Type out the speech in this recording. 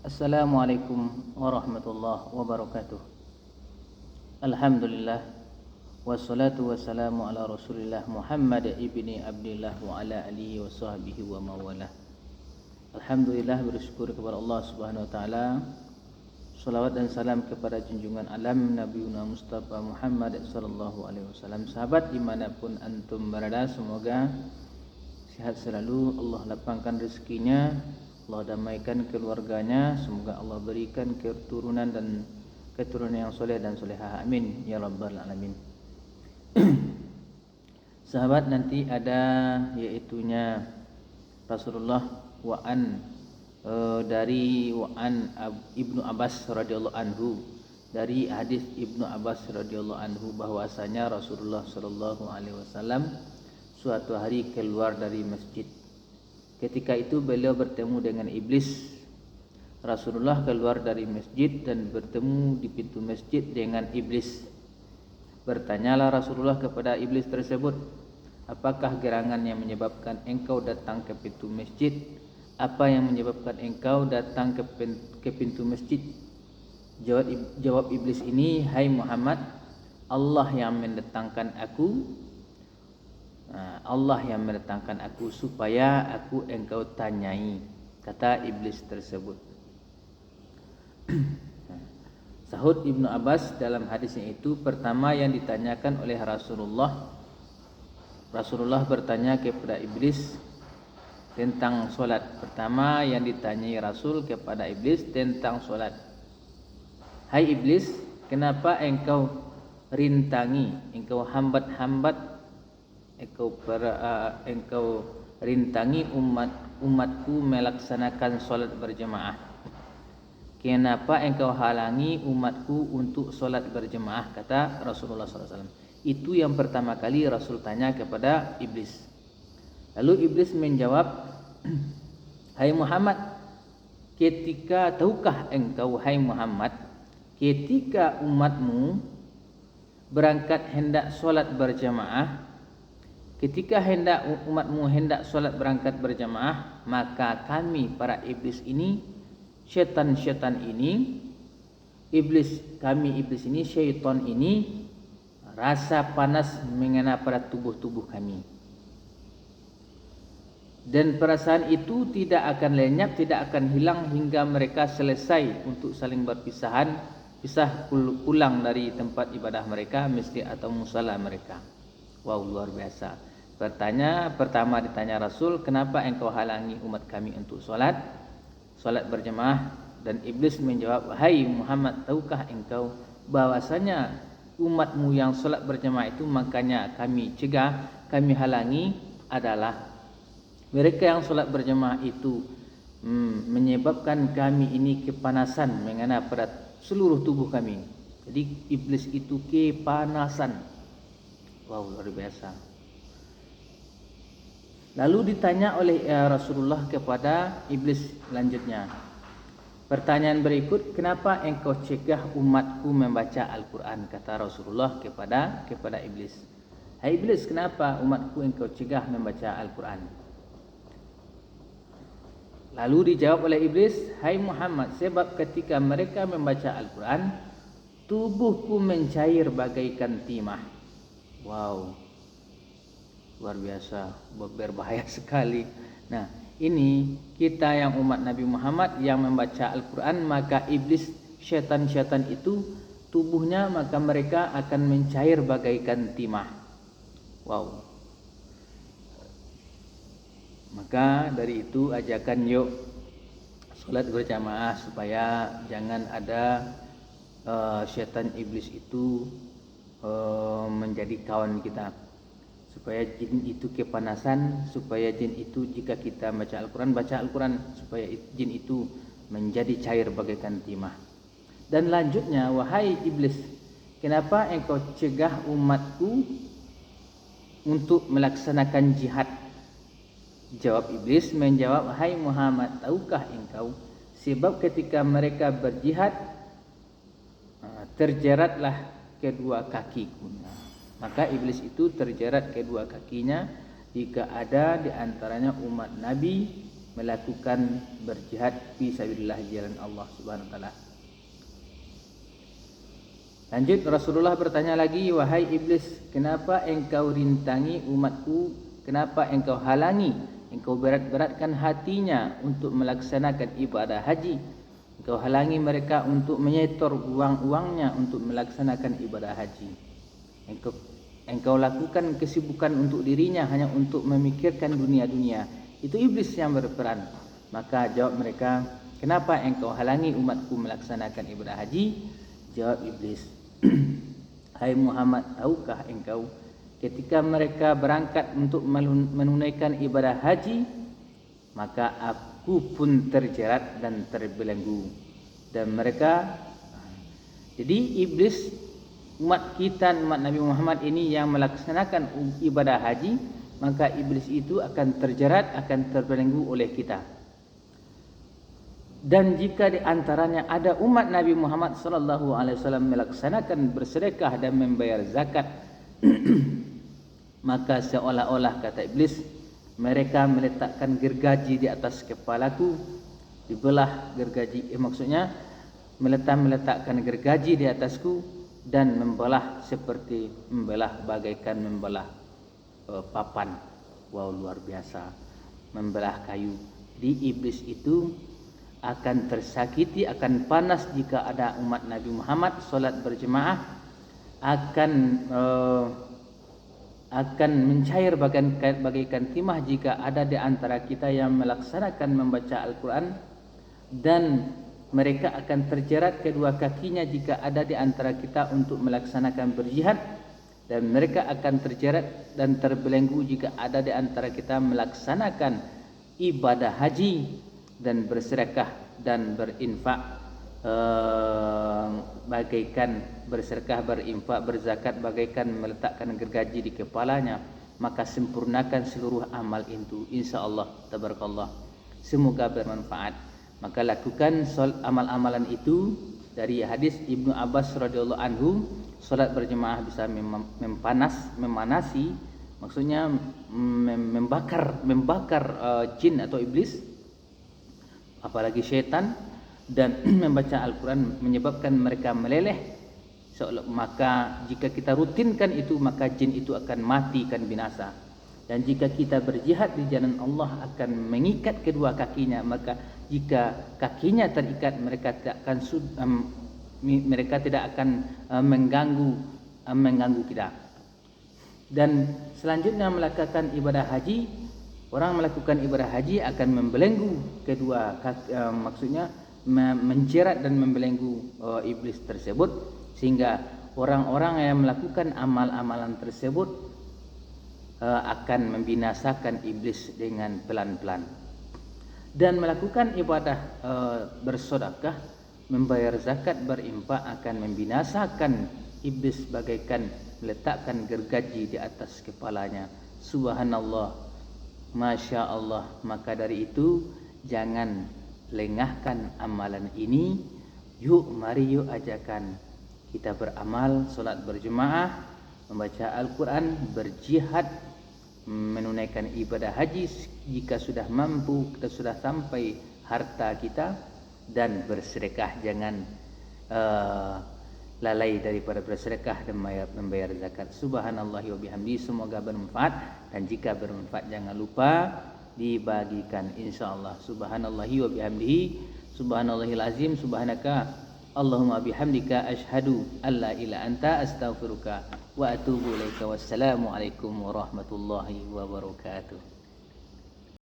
Assalamualaikum warahmatullahi wabarakatuh. Alhamdulillah wassalatu wassalamu ala Rasulillah Muhammad ibni Abdillah wa ala alihi wa sahbihi wa mawalah. Alhamdulillah, bersyukur kepada Allah Subhanahu wa taala. Salawat dan salam kepada junjungan alam Nabi Mustafa Muhammad sallallahu alaihi wasallam. Sahabat dimanapun antum berada, semoga sehat selalu, Allah lapangkan rezekinya, Allah damaikan keluarganya, semoga Allah berikan keturunan yang soleh dan solehah, amin ya rabbal alamin. Sahabat, nanti ada yaitunya Rasulullah dari Ibnu Abbas radhiyallahu anhu, dari hadis Ibnu Abbas radhiyallahu anhu bahwasanya Rasulullah sallallahu alaihi wasallam suatu hari keluar dari masjid. Ketika itu beliau bertemu dengan iblis. Rasulullah keluar dari masjid dan bertemu di pintu masjid dengan iblis. Bertanyalah Rasulullah kepada iblis tersebut, apakah gerangan yang menyebabkan engkau datang ke pintu masjid? Apa yang menyebabkan engkau datang ke pintu masjid? Jawab iblis ini, hai Muhammad, Allah yang mendatangkan aku. Allah yang mendatangkan aku supaya aku engkau tanyai, kata iblis tersebut. Sahut Ibnu Abbas dalam hadisnya itu, pertama yang ditanyakan oleh Rasulullah bertanya kepada iblis tentang solat. Pertama yang ditanyai Rasul kepada iblis tentang solat. Hai iblis, kenapa engkau rintangi, engkau hambat-hambat, engkau rintangi umatku melaksanakan solat berjemaah? Kenapa engkau halangi umatku untuk solat berjemaah? Kata Rasulullah SAW. Itu yang pertama kali Rasul tanya kepada iblis. Lalu iblis menjawab, hai Muhammad, tahukah engkau, hai Muhammad, ketika umatmu berangkat hendak solat berjemaah, umatmu hendak solat berangkat berjemaah, maka kami para iblis ini, syaitan ini, syaitan ini, rasa panas mengena pada tubuh kami. Dan perasaan itu tidak akan lenyap, tidak akan hilang hingga mereka selesai untuk saling pisah pulang dari tempat ibadah mereka, masjid atau musala mereka. Wow, luar biasa. Pertama ditanya Rasul, kenapa engkau halangi umat kami untuk solat berjemaah? Dan iblis menjawab, hai Muhammad, tahukah engkau bahwasanya umatmu yang solat berjemaah itu, makanya kami cegah, kami halangi adalah mereka yang solat berjemaah itu menyebabkan kami ini kepanasan mengena pada seluruh tubuh kami. Jadi iblis itu kepanasan. Wow, luar biasa. Lalu ditanya oleh Rasulullah kepada iblis selanjutnya, pertanyaan berikut, kenapa engkau cegah umatku membaca Al-Quran? Kata Rasulullah kepada iblis, hai iblis, kenapa umatku engkau cegah membaca Al-Quran? Lalu dijawab oleh iblis, hai Muhammad, sebab ketika mereka membaca Al-Quran, tubuhku mencair bagaikan timah. Wow, luar biasa, berbahaya sekali. Nah, ini kita yang umat Nabi Muhammad yang membaca Al-Quran, maka iblis, syaitan itu tubuhnya, maka mereka akan mencair bagaikan timah. Wow. Maka dari itu ajakan yuk salat berjamaah supaya jangan ada syaitan iblis itu menjadi kawan kita, supaya jin itu kepanasan, supaya jin itu jika kita baca Al-Quran, supaya jin itu menjadi cair bagaikan timah. Dan lanjutnya, wahai iblis, kenapa engkau cegah umatku untuk melaksanakan jihad? Jawab iblis menjawab, hai Muhammad, tahukah engkau sebab ketika mereka berjihad terjeratlah kedua kakiku. Maka iblis itu terjerat kedua kakinya jika ada di antaranya umat Nabi melakukan berjihad fi sabilillah jalan Allah Subhanahu wa taala. Lanjut Rasulullah bertanya lagi, wahai iblis, kenapa engkau rintangi umatku? Kenapa engkau halangi? Engkau berat-beratkan hatinya untuk melaksanakan ibadah haji. Engkau halangi mereka untuk menyetor uang-uangnya untuk melaksanakan ibadah haji. Engkau lakukan kesibukan untuk dirinya hanya untuk memikirkan dunia-dunia. Itu iblis yang berperan. Maka jawab mereka, kenapa engkau halangi umatku melaksanakan ibadah haji? Jawab iblis, hai Muhammad, tahukah engkau ketika mereka berangkat untuk menunaikan ibadah haji, maka aku pun terjerat dan terbelenggu. Dan mereka, jadi iblis umat kita, umat Nabi Muhammad ini yang melaksanakan ibadah haji, maka iblis itu akan terjerat, akan terbelenggu oleh kita. Dan jika di antaranya ada umat Nabi Muhammad sallallahu alaihi wasallam melaksanakan bersedekah dan membayar zakat, maka seolah-olah, kata iblis, mereka meletakkan gergaji di atas kepalaku, dibelah gergaji, maksudnya meletakkan gergaji di atasku dan membelah seperti membelah bagaikan membelah papan. Wow, luar biasa, membelah kayu. Di iblis itu akan tersakiti, akan panas jika ada umat Nabi Muhammad solat berjemaah, akan mencair bagaikan timah jika ada di antara kita yang melaksanakan membaca Al-Quran, dan mereka akan terjerat kedua kakinya jika ada di antara kita untuk melaksanakan berjihad, dan mereka akan terjerat dan terbelenggu jika ada di antara kita melaksanakan ibadah haji dan bersedekah dan berinfak, bagaikan bersedekah, berinfak, berzakat bagaikan meletakkan gergaji di kepalanya. Maka sempurnakan seluruh amal itu, insyaallah, tabarakallah, semoga bermanfaat. Maka lakukan amal-amalan itu. Dari hadis Ibnu Abbas radhiyallahu anhu, salat berjemaah bisa memanasi, maksudnya membakar jin atau iblis, apalagi syaitan, dan membaca Al-Quran menyebabkan mereka meleleh. Maka jika kita rutinkan itu, maka jin itu akan mati, akan binasa. Dan jika kita berjihad di jalan Allah, akan mengikat kedua kakinya. Maka jika kakinya terikat, mereka tidak akan mengganggu kita. Dan selanjutnya melakukan ibadah haji. Orang melakukan ibadah haji akan membelenggu kedua kaki, maksudnya menjerat dan membelenggu iblis tersebut, sehingga orang-orang yang melakukan amal-amalan tersebut akan membinasakan iblis dengan pelan-pelan. Dan melakukan ibadah bersedekah, membayar zakat, berimpak akan membinasakan iblis bagaikan meletakkan gergaji di atas kepalanya. Subhanallah, Masya Allah. Maka dari itu jangan lengahkan amalan ini. Mari yuk ajakan kita beramal, solat berjemaah, membaca Al-Quran, berjihad, menunaikan ibadah haji jika sudah mampu, kita sudah sampai harta kita, dan bersedekah. Jangan lalai daripada bersedekah dan membayar zakat. Subhanallah wa bihamdi. Semoga bermanfaat, dan jika bermanfaat jangan lupa dibagikan, insyaallah. Subhanallahi wa bihamdihi, subhanallahil azim, subhanaka Allahumma bihamdika asyhadu alla ilaha anta astaghfiruka wa atubu ilaika. Wassalamu alaikum warahmatullahi wabarakatuh.